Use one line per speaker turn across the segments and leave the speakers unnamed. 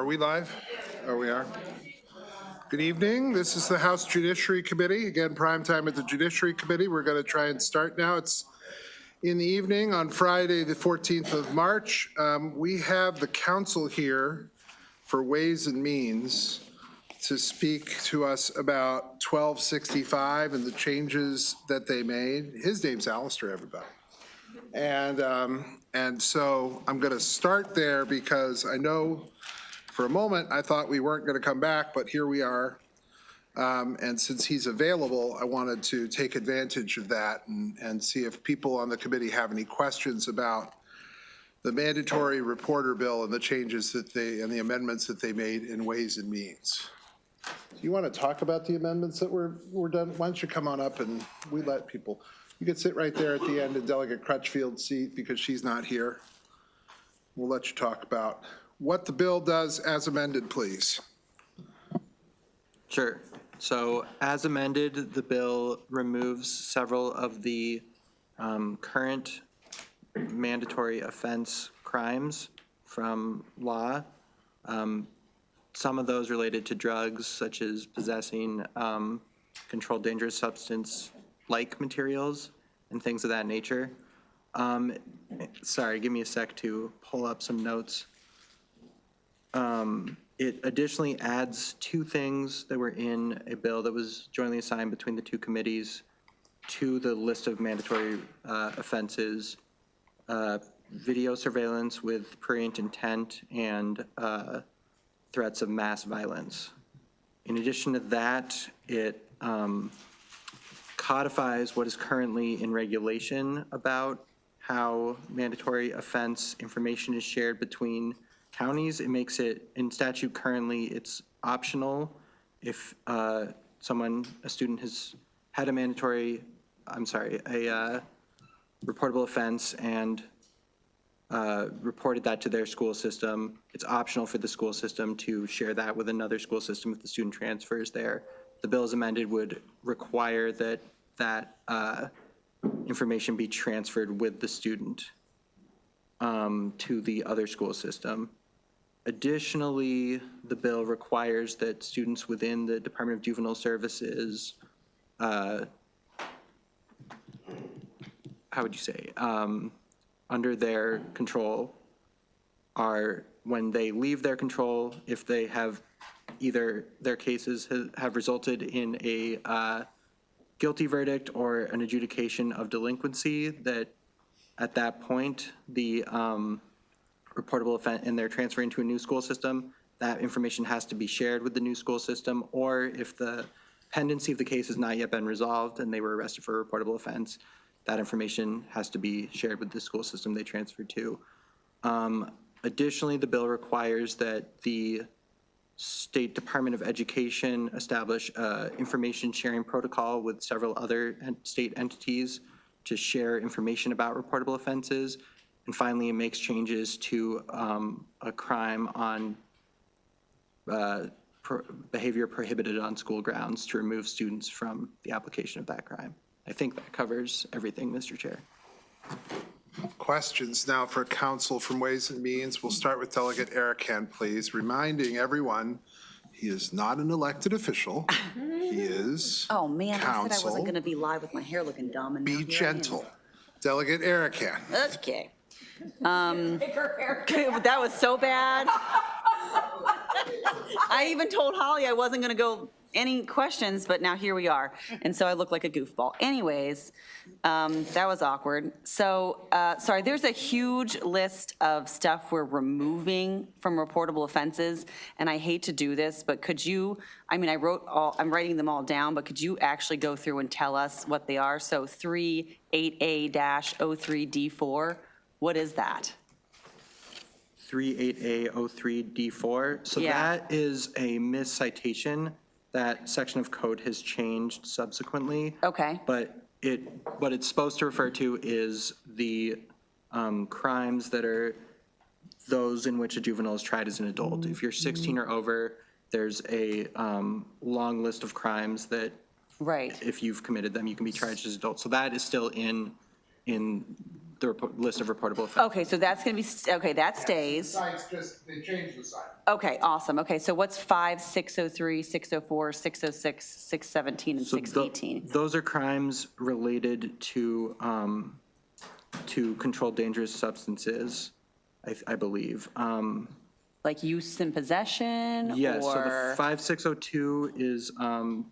are we live? Oh, we are. Good evening. This is the House Judiciary Committee. Again, prime time at the Judiciary Committee. We're going to try and start now. It's in the evening on Friday, the 14th of March. We have the council here for Ways and Means to speak to us about 1265 and the changes that they made. His name's Alistair, everybody. And so I'm going to start there because I know for a moment I thought we weren't going to come back, but here we are. And since he's available, I wanted to take advantage of that and see if people on the committee have any questions about the mandatory reporter bill and the changes that and the amendments that they made in Ways and Means. Do you want to talk about the amendments that were done? Why don't you come on up and we let people. You can sit right there at the end in Delegate Crutchfield's seat because she's not here. We'll let you talk about what the bill does as amended, please.
Sure. So as amended, the bill removes several of the current mandatory offense crimes from law. Some of those related to drugs, such as possessing controlled dangerous substance-like materials and things of that nature. Sorry, give me a sec to pull up some notes. It additionally adds two things that were in a bill that was jointly assigned between the two committees to the list of mandatory offenses: video surveillance with prurient intent and threats of mass violence. In addition to that, it codifies what is currently in regulation about how mandatory offense information is shared between counties. It makes it, in statute currently, it's optional if a student has had a reportable offense and reported that to their school system. It's optional for the school system to share that with another school system if the student transfers there. The bill as amended would require that information be transferred with the student to the other school system. Additionally, the bill requires that students within the Department of Juvenile Services, how would you say, under their control are, when they leave their control, if they have either their cases have resulted in a guilty verdict or an adjudication of delinquency, that at that point the reportable offense and they're transferring to a new school system, that information has to be shared with the new school system. Or if the pendency of the case has not yet been resolved and they were arrested for a reportable offense, that information has to be shared with the school system they transferred to. Additionally, the bill requires that the State Department of Education establish information sharing protocol with several other state entities to share information about reportable offenses. And finally, it makes changes to a crime on behavior prohibited on school grounds to remove students from the application of that crime. I think that covers everything, Mr. Chair.
Questions now for council from Ways and Means. We'll start with Delegate Arakan, please. Reminding everyone, he is not an elected official. He is
Oh man,
council.
I said I wasn't going to be live with my hair looking dumb. And
be gentle. Delegate Arakan.
Okay. That was so bad. I even told Holly I wasn't going to go any questions, but now here we are. And so I look like a goofball. Anyways, that was awkward. So, sorry, there's a huge list of stuff we're removing from reportable offenses. And I hate to do this, but could you, I'm writing them all down, but could you actually go through and tell us what they are? So 38A-03D4, what is that?
38A03D4. So
Yeah.
that is a miscitation. That section of code has changed subsequently.
Okay.
But what it's supposed to refer to is the crimes that are those in which a juvenile is tried as an adult. If you're 16 or over, there's a long list of crimes that,
right,
if you've committed them, you can be tried as an adult. So that is still in the list of reportable offenses.
Okay, so that's going to be, okay, that stays.
Sites just, they changed the site.
Okay, awesome. Okay, so what's 5, 603, 604, 606, 617, and
So
618?
Those are crimes related to controlled dangerous substances, I believe.
Like use and possession?
Yes, so the
or
5602 is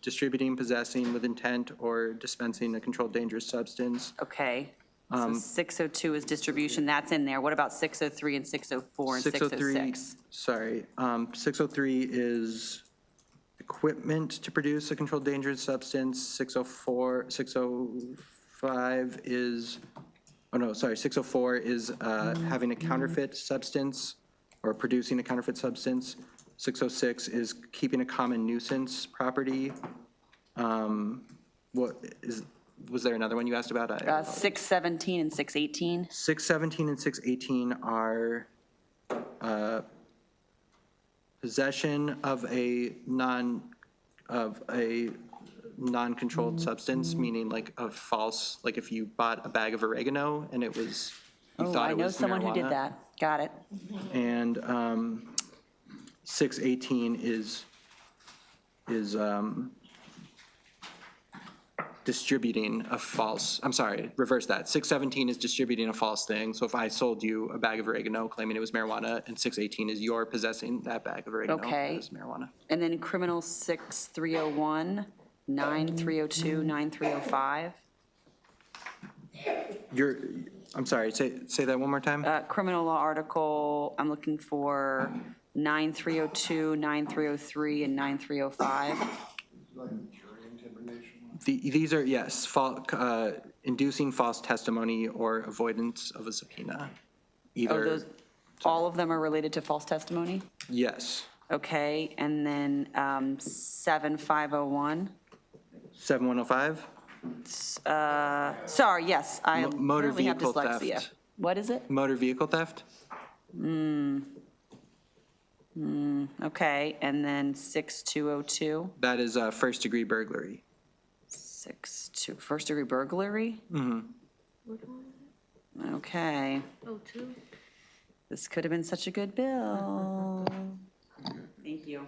distributing, possessing with intent, or dispensing a controlled dangerous substance.
Okay, so 602 is distribution, that's in there. What about 603 and 604 and 606?
Sorry, 603 is equipment to produce a controlled dangerous substance. 605 is, oh no, sorry, 604 is having a counterfeit substance or producing a counterfeit substance. 606 is keeping a common nuisance property. Was there another one you asked about?
617 and 618?
617 and 618 are possession of a non-controlled substance, meaning like a false, like if you bought a bag of oregano and it was, you
Oh,
thought
I
it
know
was
someone who did
marijuana.
that. Got it.
And 618 is distributing a false, I'm sorry, reverse that. 617 is distributing a false thing. So if I sold you a bag of oregano claiming it was marijuana, and 618 is your possessing that bag of oregano
Okay.
as marijuana.
And then criminal 6301, 9302, 9305?
I'm sorry, say that one more time?
Criminal law article, I'm looking for 9302, 9303, and 9305.
These are, yes, inducing false testimony or avoidance of a subpoena.
Oh,
Either,
those, all of them are related to false testimony?
yes.
Okay, and then 7501.
7105,
Sorry, yes, I
motor
apparently have
vehicle
dyslexia.
theft.
What is it?
Motor vehicle theft,
Okay, and then 6202,
that is first degree burglary.
62, first degree burglary? Okay,
Oh, two?
this could have been such a good bill. Thank you.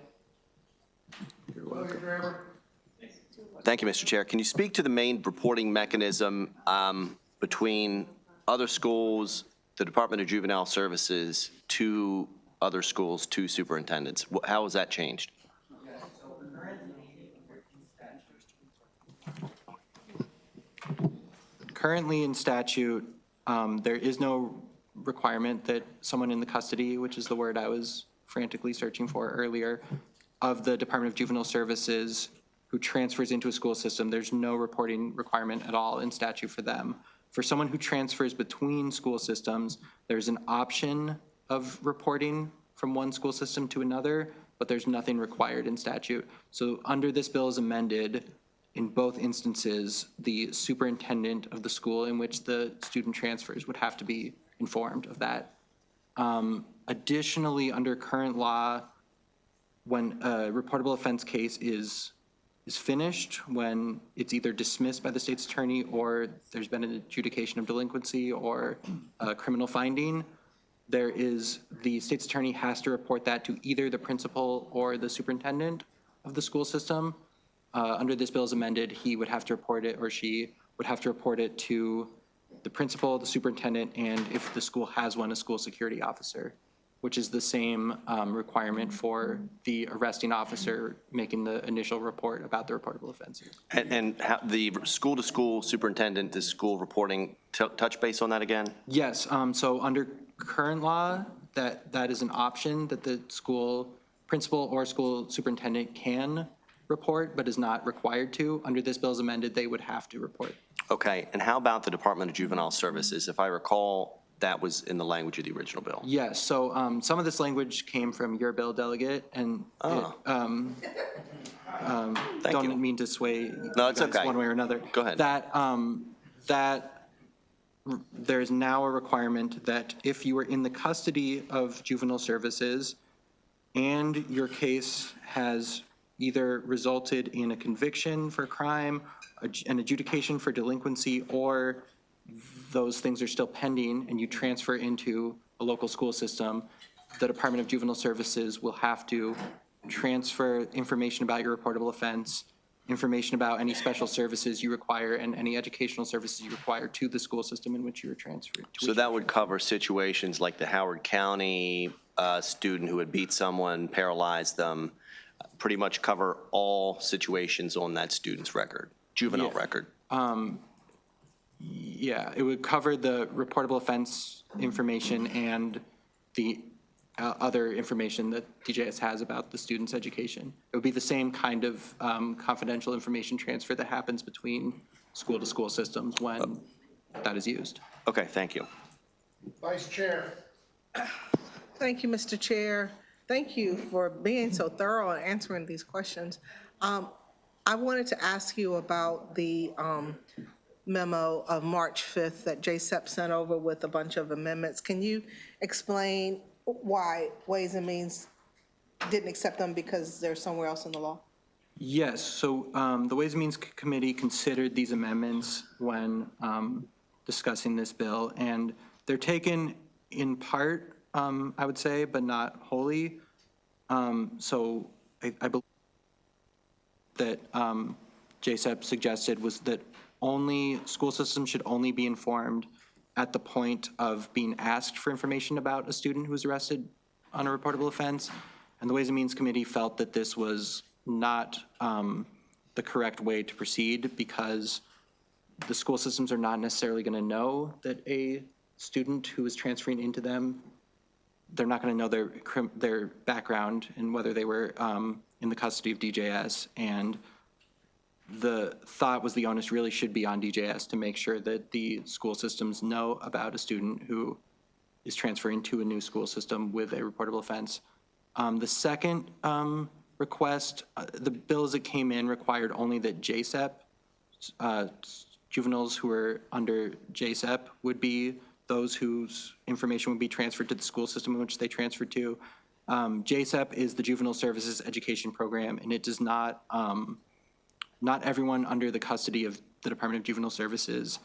You're welcome.
Thank you, Mr. Chair. Can you speak to the main reporting mechanism between other schools, the Department of Juvenile Services, to other schools, to superintendents? How has that changed?
Currently in statute, there is no requirement that someone in the custody, which is the word I was frantically searching for earlier, of the Department of Juvenile Services who transfers into a school system, there's no reporting requirement at all in statute for them. For someone who transfers between school systems, there's an option of reporting from one school system to another, but there's nothing required in statute. So under this bill as amended, in both instances, the superintendent of the school in which the student transfers would have to be informed of that. Additionally, under current law, when a reportable offense case is finished, when it's either dismissed by the state's attorney or there's been an adjudication of delinquency or a criminal finding, the state's attorney has to report that to either the principal or the superintendent of the school system. Under this bill as amended, he would have to report it, or she would have to report it to the principal, the superintendent, and if the school has one, a school security officer, which is the same requirement for the arresting officer making the initial report about the reportable offenses.
And how, the school-to-school superintendent, is school reporting touch base on that again?
Yes, so under current law, that is an option that the school principal or school superintendent can report, but is not required to. Under this bill as amended, they would have to report.
Okay, and how about the Department of Juvenile Services? If I recall, that was in the language of the original bill.
Yes, so some of this language came from your bill, delegate, and
Thank
don't
you.
mean to sway
No, it's
you guys
okay.
one way or another.
Go ahead.
That there is now a requirement that if you are in the custody of juvenile services and your case has either resulted in a conviction for a crime, an adjudication for delinquency, or those things are still pending and you transfer into a local school system, the Department of Juvenile Services will have to transfer information about your reportable offense, information about any special services you require, and any educational services you require to the school system in which you were transferred.
So that would cover situations like the Howard County student who had beat someone, paralyzed them, pretty much cover all situations on that student's record, juvenile record.
Yeah, it would cover the reportable offense information and the other information that DJS has about the student's education. It would be the same kind of confidential information transfer that happens between school-to-school systems when that is used.
Okay, thank you.
Vice Chair.
Thank you, Mr. Chair. Thank you for being so thorough and answering these questions. I wanted to ask you about the memo of March 5th that JSEP sent over with a bunch of amendments. Can you explain why Ways and Means didn't accept them because they're somewhere else in the law?
Yes, so the Ways and Means Committee considered these amendments when discussing this bill, and they're taken in part, I would say, but not wholly. So I believe that JSEP suggested was that school systems should only be informed at the point of being asked for information about a student who was arrested on a reportable offense. And the Ways and Means Committee felt that this was not the correct way to proceed because the school systems are not necessarily going to know that a student who is transferring into them, they're not going to know their background and whether they were in the custody of DJS. And the thought was the onus really should be on DJS to make sure that the school systems know about a student who is transferring to a new school system with a reportable offense. The second request, the bill as it came in required only that JSEP, juveniles who are under JSEP would be those whose information would be transferred to the school system in which they transferred to. JSEP is the Juvenile Services Education Program, and it does not, not everyone under the custody of the Department of Juvenile Services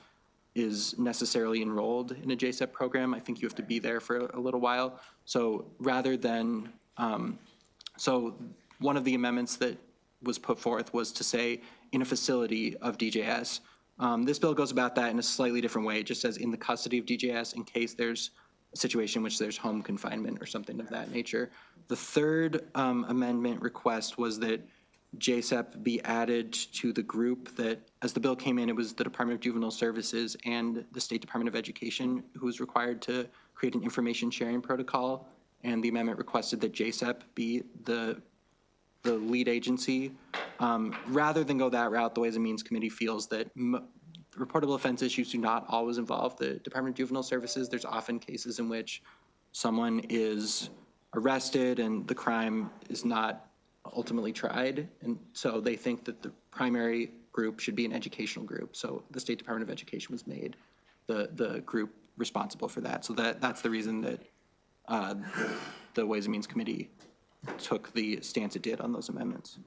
is necessarily enrolled in a JSEP program. I think you have to be there for a little while. So rather than, so one of the amendments that was put forth was to say in a facility of DJS. This bill goes about that in a slightly different way. It just says in the custody of DJS in case there's a situation in which there's home confinement or something of that nature. The third amendment request was that JSEP be added to the group that, as the bill came in, it was the Department of Juvenile Services and the State Department of Education who was required to create an information sharing protocol. And the amendment requested that JSEP be the lead agency. Rather than go that route, the Ways and Means Committee feels that reportable offense issues do not always involve the Department of Juvenile Services. There's often cases in which someone is arrested and the crime is not ultimately tried. And so they think that the primary group should be an educational group. So the State Department of Education was made the group responsible for that. So that's the reason that the Ways and Means Committee took the stance it did on those amendments.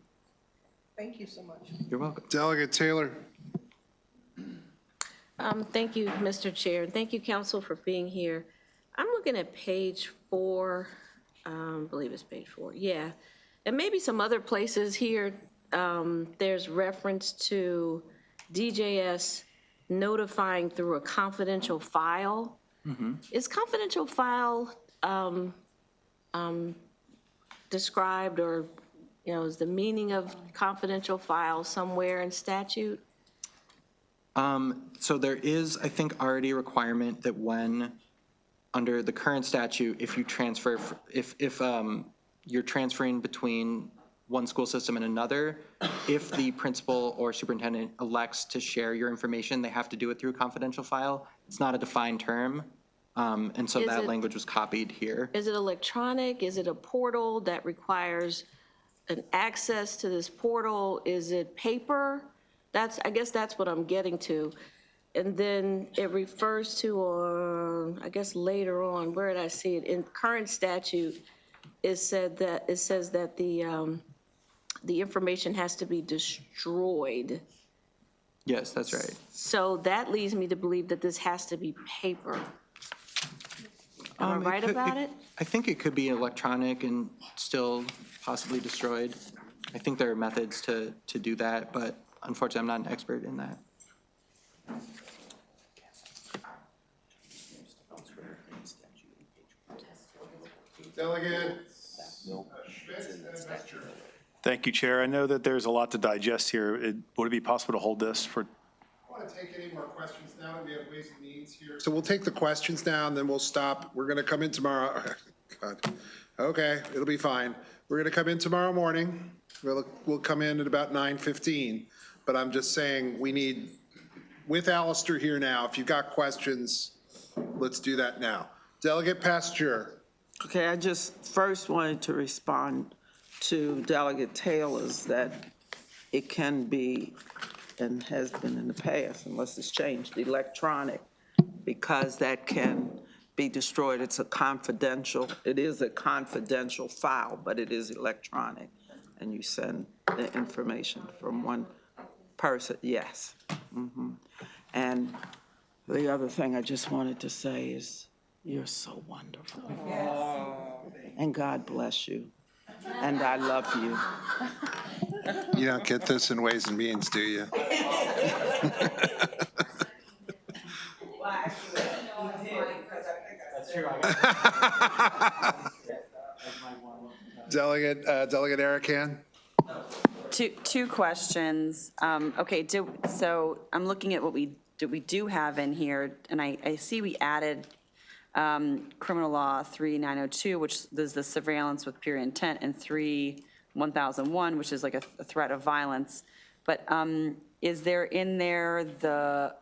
Thank you so much.
You're welcome.
Delegate Taylor.
Thank you, Mr. Chair, and thank you, Council, for being here. I'm looking at page 4, I believe it's page 4, yeah. And maybe some other places here, there's reference to DJS notifying through a confidential file. Is confidential file described, or, you know, is the meaning of confidential file somewhere in statute?
So there is, I think, already a requirement that when, under the current statute, if you transfer, if you're transferring between one school system and another, if the principal or superintendent elects to share your information, they have to do it through a confidential file. It's not a defined term, and so that language was copied here.
Is it electronic? Is it a portal that requires an access to this portal? Is it paper? I guess that's what I'm getting to. And then it refers to, I guess later on, where did I see it? In current statute, it says that the information has to be destroyed.
Yes, that's right.
So that leads me to believe that this has to be paper. Am I right about it?
I think it could be electronic and still possibly destroyed. I think there are methods to do that, but unfortunately, I'm not an expert in that.
Delegate.
Thank you, Chair. I know that there's a lot to digest here. Would it be possible to hold this for?
I want to take any more questions now that we have Ways and Means here. So we'll take the questions now, and then we'll stop. We're going to come in tomorrow. God. Okay, it'll be fine. We're going to come in tomorrow morning. We'll come in at about 9:15. But I'm just saying, we need, with Alistair here now, if you've got questions, let's do that now. Delegate Pasteur.
Okay, I just first wanted to respond to Delegate Taylor's that it can be and has been in the past, unless it's changed, electronic, because that can be destroyed. It is a confidential file, but it is electronic, and you send the information from one person, yes. And the other thing I just wanted to say is, you're so wonderful. And God bless you. And I love you.
You don't get this in Ways and Means, do you? Delegate Arakan?
Two questions. Okay, so I'm looking at what we do have in here, and I see we added criminal law 3902, which is the surveillance with pure intent, and 1001, which is like a threat of violence. But is there in there the,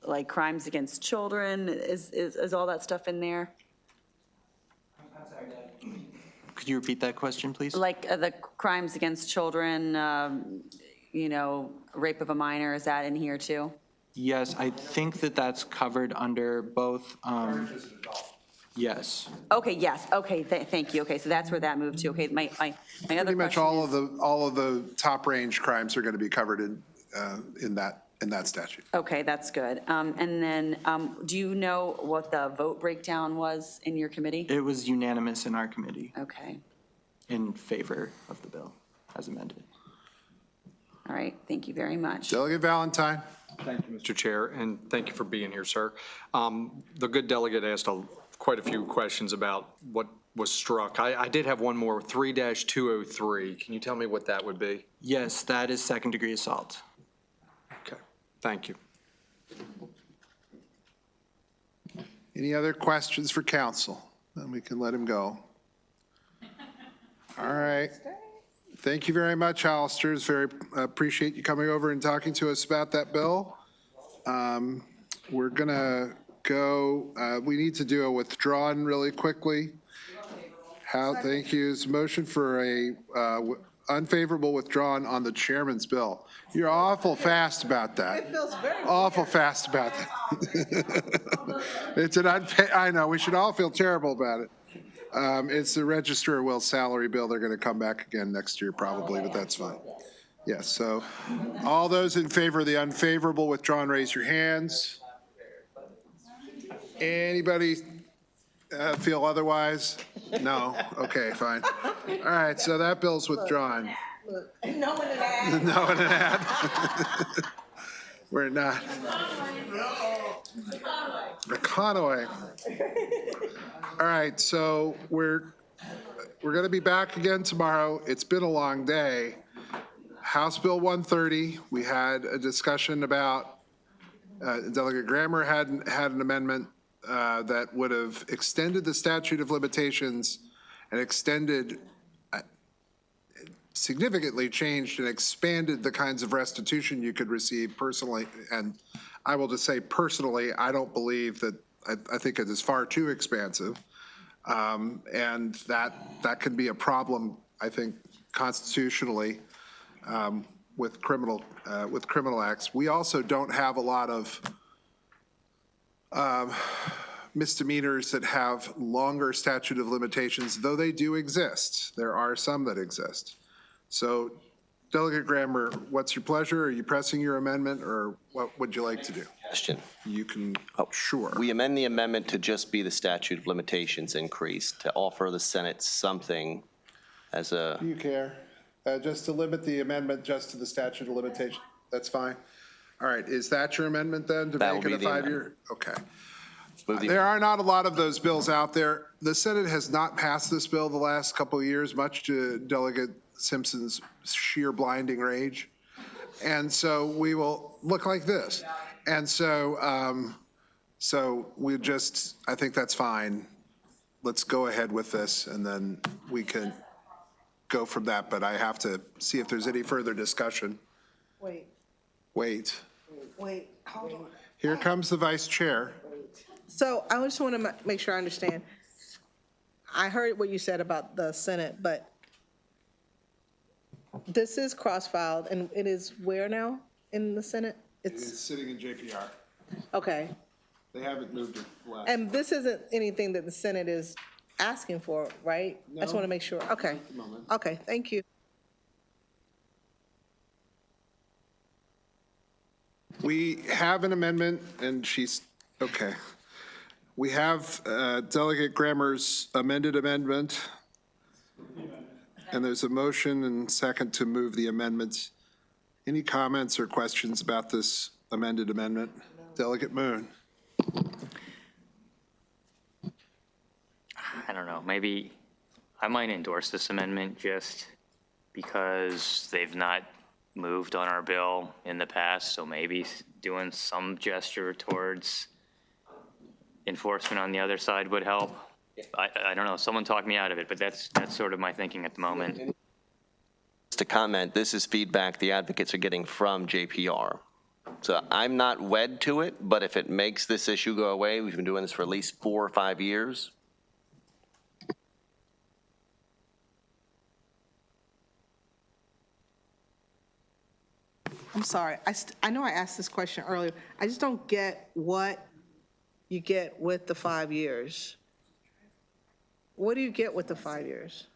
like, crimes against children? Is all that stuff in there?
Could you repeat that question, please?
Like the crimes against children, rape of a minor, is that in here too?
Yes, I think that's covered under both, yes.
Okay, yes, okay, thank you. Okay, so that's where that moved to. Okay, my other question
Pretty much all of the top range crimes are going to be covered in that statute.
Okay, that's good. And then, do you know what the vote breakdown was in your committee?
It was unanimous in our committee
Okay,
in favor of the bill as amended.
all right, thank you very much.
Delegate Valentine?
Thank you, Mr. Chair, and thank you for being here, sir. The good delegate asked quite a few questions about what was struck. I did have one more, 3-203. Can you tell me what that would be?
Yes, that is second-degree assault.
Okay, thank you.
Any other questions for council? Then we can let him go. All right. Thank you very much, Alistair. It's appreciate you coming over and talking to us about that bill. We're going to go, we need to do a withdrawn really quickly. Thank you. It's a motion for a unfavorable withdrawn on the chairman's bill. You're awful fast about that.
It feels very
Awful fast about that. It's I know, we should all feel terrible about it. It's the Register of Wills salary bill. They're going to come back again next year probably, but that's fine. Yes, so all those in favor of the unfavorable withdrawn, raise your hands. Anybody feel otherwise? No? Okay, fine. All right, so that bill's withdrawn.
No one in that.
No, in an ad. We're not. McConaughey. All right, so we're going to be back again tomorrow. It's been a long day. House Bill 130, we had a discussion about, Delegate Grammer had an amendment that would have extended the statute of limitations and extended, significantly changed and expanded the kinds of restitution you could receive personally. And I will just say personally, I don't believe that, I think it is far too expansive. And that can be a problem, I think, constitutionally with criminal acts. We also don't have a lot of misdemeanors that have longer statute of limitations, though they do exist. There are some that exist. So Delegate Grammer, what's your pleasure? Are you pressing your amendment, or what would you like to do?
Question.
You can, sure.
We amend the amendment to just be the statute of limitations increase, to offer the Senate something as a,
Do you care? Just to limit the amendment just to the statute of limitation, that's fine? All right, is that your amendment then, to
That will
make it
be
a
the
5-year? Okay.
move the-
There are not a lot of those bills out there. The Senate has not passed this bill the last couple of years, much to Delegate Simpson's sheer blinding rage. And so we will look like this. And so, we just, I think that's fine. Let's go ahead with this, and then we can go from that. But I have to see if there's any further discussion.
Wait, hold on.
Here comes the vice chair.
So I just want to make sure I understand. I heard what you said about the Senate, but this is cross-filed, and it is where now in the Senate?
It's sitting in JPR.
Okay.
They haven't moved it last.
And this isn't anything that the Senate is asking for, right? I just
No.
want to make sure. Okay.
moment.
Okay, thank you.
We have an amendment, and she's, okay. We have Delegate Grammer's amended amendment. And there's a motion and second to move the amendments. Any comments or questions about this amended amendment? Delegate Moon.
I don't know, maybe I might endorse this amendment just because they've not moved on our bill in the past, so maybe doing some gesture towards enforcement on the other side would help. I don't know, someone talked me out of it, but that's sort of my thinking at the moment.
Just to comment, this is feedback the advocates are getting from JPR. So I'm not wed to it, but if it makes this issue go away, we've been doing this for at least 4 or 5 years.
I'm sorry. I know I asked this question earlier. I just don't get what you get with the 5 years. What do you get with the 5 years?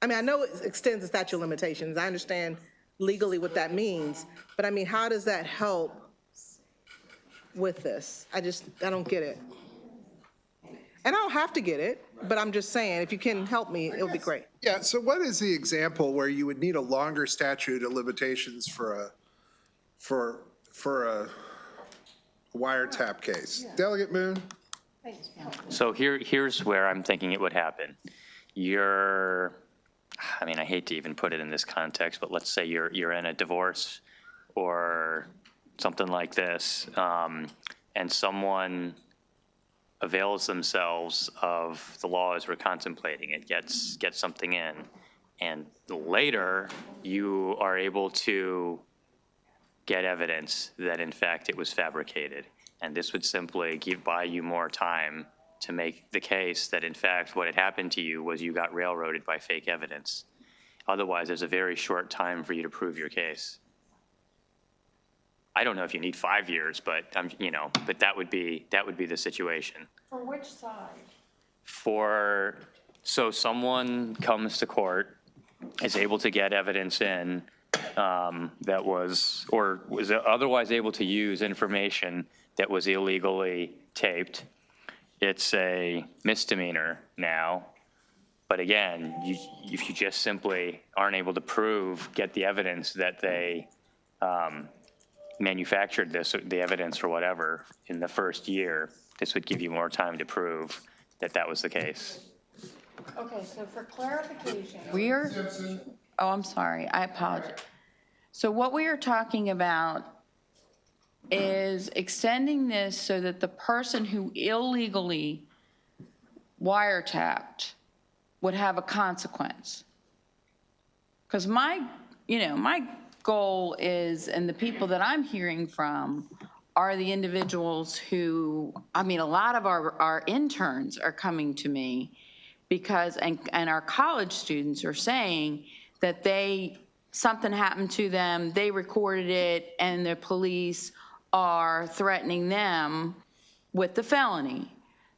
I mean, I know it extends the statute of limitations. I understand legally what that means. But I mean, how does that help with this? I don't get it. And I don't have to get it, but I'm just saying, if you can help me, it would be great.
Yeah, so what is the example where you would need a longer statute of limitations for a wiretap case? Delegate Moon?
So here's where I'm thinking it would happen. I mean, I hate to even put it in this context, but let's say you're in a divorce or something like this, and someone avails themselves of the law as we're contemplating it, gets something in, and later you are able to get evidence that in fact it was fabricated. And this would simply buy you more time to make the case that in fact what had happened to you was you got railroaded by fake evidence. Otherwise, there's a very short time for you to prove your case. I don't know if you need 5 years, but but that would be the situation.
For which side?
So someone comes to court, is able to get evidence in that was otherwise able to use information that was illegally taped. It's a misdemeanor now. But again, if you just simply aren't able to get the evidence that they manufactured the evidence or whatever in the first year, this would give you more time to prove that that was the case.
Okay, so for clarification. Oh, I'm sorry, I apologize. So what we are talking about is extending this so that the person who illegally wiretapped would have a consequence. Because my goal is, and the people that I'm hearing from are the individuals who, a lot of our interns are coming to me because, and our college students are saying that something happened to them, they recorded it, and the police are threatening them with the felony.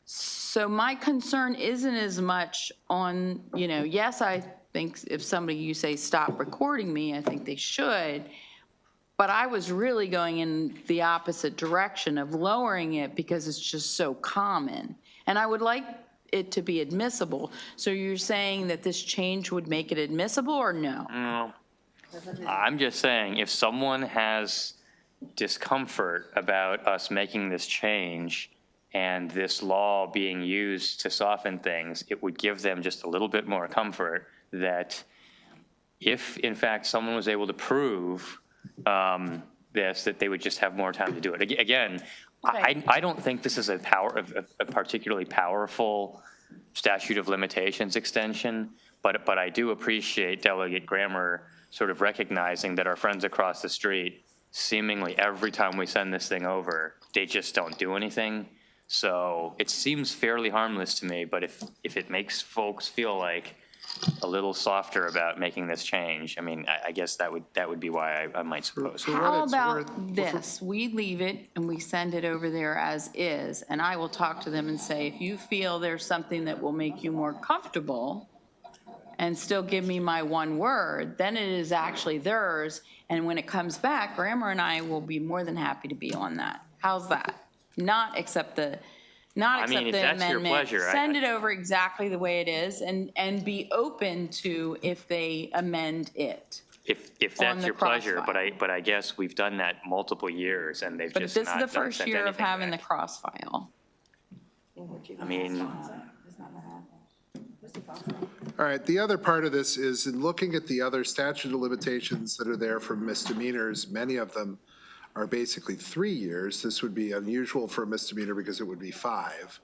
So my concern isn't as much on, yes, I think if somebody, you say, stop recording me, I think they should. But I was really going in the opposite direction of lowering it because it's just so common. And I would like it to be admissible. So you're saying that this change would make it admissible or no?
No. I'm just saying, if someone has discomfort about us making this change and this law being used to soften things, it would give them just a little bit more comfort that if, in fact, someone was able to prove this, that they would just have more time to do it. Again, I don't think this is a particularly powerful statute of limitations extension, but I do appreciate Delegate Grammer sort of recognizing that our friends across the street, seemingly every time we send this thing over, they just don't do anything. So it seems fairly harmless to me, but if it makes folks feel like a little softer about making this change, I mean, I guess that would be why I might suppose.
How about this? We leave it and we send it over there as is, and I will talk to them and say, if you feel there's something that will make you more comfortable and still give me my one word, then it is actually theirs. And when it comes back, Grammer and I will be more than happy to be on that. How's that? Not accept the
if that's your
amendment.
pleasure,
Send it over exactly the way it is and be open to if they amend it.
If
on
that's
the
your pleasure,
crossfire.
but I guess we've done that multiple years and they've
But if
just
this is
not
the first
sent
year of
anything
having the
back.
cross file.
I mean,
All right, the other part of this is in looking at the other statute of limitations that are there for misdemeanors, many of them are basically 3 years. This would be unusual for a misdemeanor because it would be 5.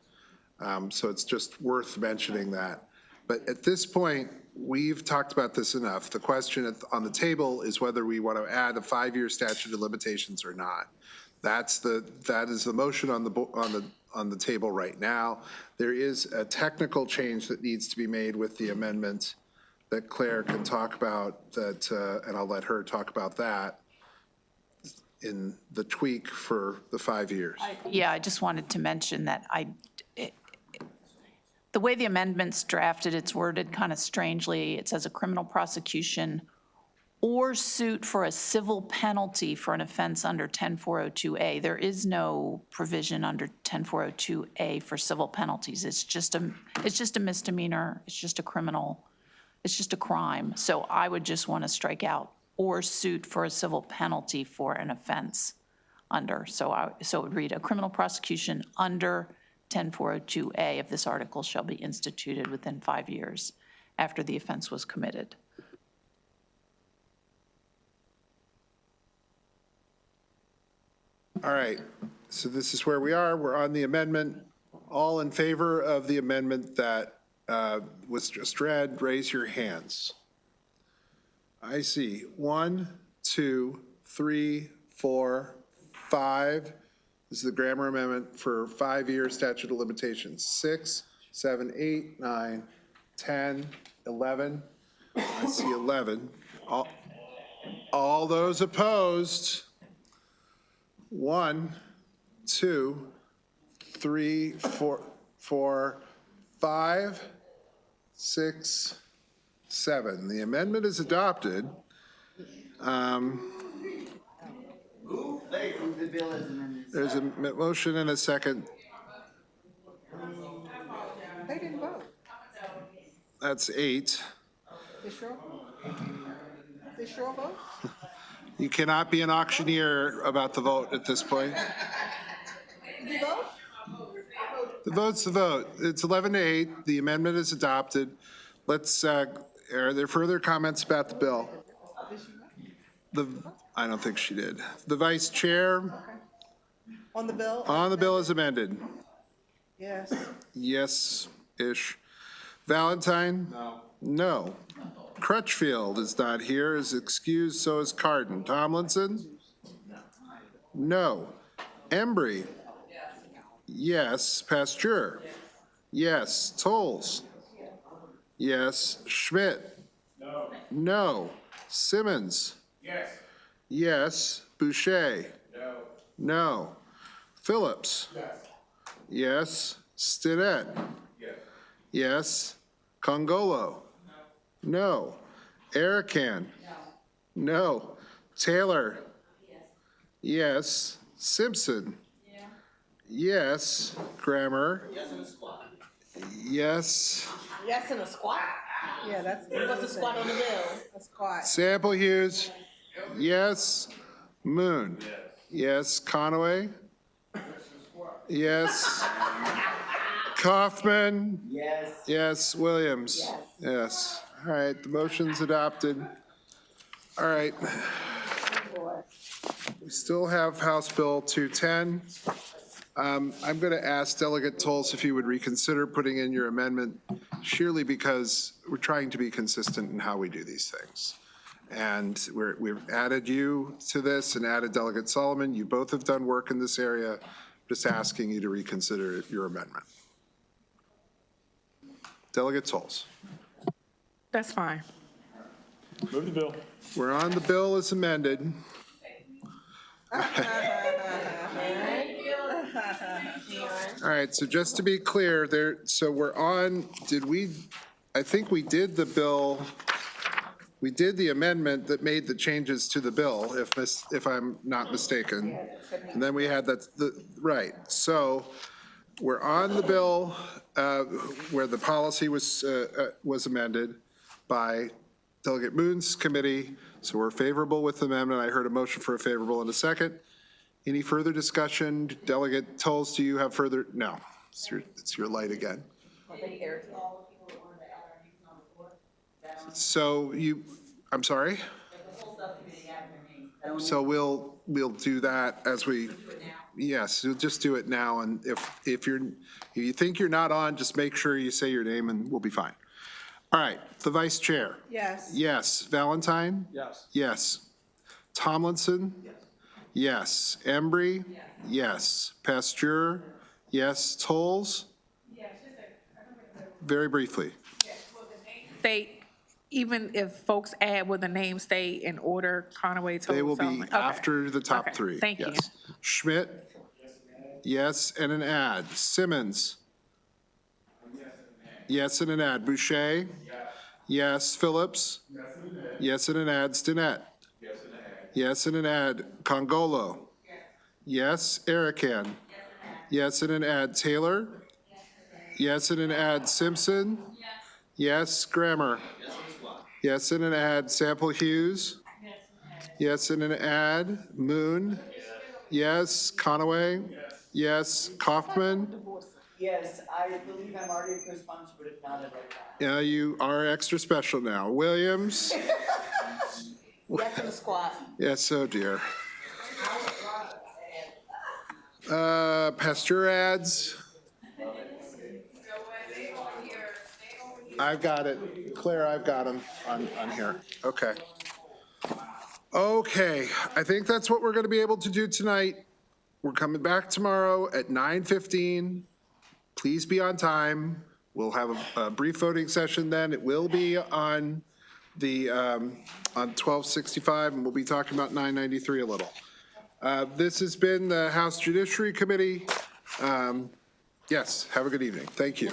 So it's just worth mentioning that. But at this point, we've talked about this enough. The question on the table is whether we want to add a 5-year statute of limitations or not. That is the motion on the table right now. There is a technical change that needs to be made with the amendment that Claire can talk about, and I'll let her talk about that in the tweak for the 5 years.
Yeah, I just wanted to mention that the way the amendment's drafted, it's worded kind of strangely. It says a criminal prosecution or suit for a civil penalty for an offense under 10402A. There is no provision under 10402A for civil penalties. It's just a misdemeanor. It's just a criminal. It's just a crime. So I would just want to strike out or suit for a civil penalty for an offense under. So it would read a criminal prosecution under 10402A if this article shall be instituted within 5 years after the offense was committed.
All right, so this is where we are. We're on the amendment. All in favor of the amendment that was just read, raise your hands. I see 1, 2, 3, 4, 5. This is the grammar amendment for 5-year statute of limitations. 6, 7, 8, 9, 10, 11. I see 11. All those opposed? 1, 2, 3, 4, 5, 6, 7. The amendment is adopted. There's a motion and a second.
They didn't vote.
That's 8.
Is your vote?
You cannot be an auctioneer about the vote at this point.
Did you vote?
The vote's the vote. It's 11 to 8. The amendment is adopted. Let's, are there further comments about the bill? I don't think she did. The vice chair?
On the bill?
On the bill as amended.
Yes.
Yes-ish. Valentine? No. No. Crutchfield is not here, is excused, so is Cardin. Tomlinson? No. Embry? Yes. Pasteur? Yes. Tolles? Yes. Schmidt? No. No. Simmons? Yes. Yes. Boucher? No. No. Phillips? Yes. Yes. Stinnett? Yes. Yes. Congolo? No. Arakan? No. Taylor? Yes. Simpson? Yes. Grammer? Yes.
Yes, in a squat? Yeah, that's. What's a squat on the bill? A squat.
Sample Hughes? Yes. Moon? Yes. Conaway? Yes. Kaufman? Yes. Yes. Williams? Yes. All right, the motion's adopted. All right. We still have House Bill 210. I'm going to ask Delegate Tolles if you would reconsider putting in your amendment, sheerly because we're trying to be consistent in how we do these things. And we've added you to this and added Delegate Solomon. You both have done work in this area. Just asking you to reconsider your amendment. Delegate Tolles.
That's fine.
Move the bill.
We're on the bill as amended. All right, so just to be clear, so we're on, I think we did the bill, we did the amendment that made the changes to the bill, if I'm not mistaken. And then we had right. So we're on the bill where the policy was amended by Delegate Moon's committee. So we're favorable with the amendment. I heard a motion for a favorable in a second. Any further discussion? Delegate Tolles, do you have further? No, it's your light again. So I'm sorry? So we'll do that as we, yes, we'll just do it now. And if you think you're not on, just make sure you say your name and we'll be fine. All right, the Vice Chair.
Yes.
Yes. Valentine?
Yes.
Yes. Tomlinson? Yes. Embry? Yes. Pasteur? Yes. Tolles? Very briefly.
State, even if folks add with the name, stay in order, Conaway, Tolles,
They will be
Solomon. Okay.
after the top
Okay,
three.
thank you.
Yes. Schmidt? Yes, and an add. Simmons? Yes, and an add. Boucher? Yes. Phillips? Yes, and an add. Stinnett? Yes, and an add. Congolo? Yes. Arakan? Yes, and an add. Taylor? Yes, and an add. Simpson? Yes. Grammer? Yes, and an add. Sample Hughes? Yes, and an add. Moon? Yes. Conaway? Yes. Kaufman?
Yes, I believe I'm already a co-sponsor, but if not, I'd like that.
Yeah, you are extra special now. Williams?
Yes, in a squat.
Yes, oh dear. Pasteur ads? I've got it. Claire, I've got them on here. Okay. Okay, I think that's what we're going to be able to do tonight. We're coming back tomorrow at 9:15. Please be on time. We'll have a brief voting session then. It will be on the on 1265, and we'll be talking about 993 a little. This has been the House Judiciary Committee. Yes, have a good evening. Thank you.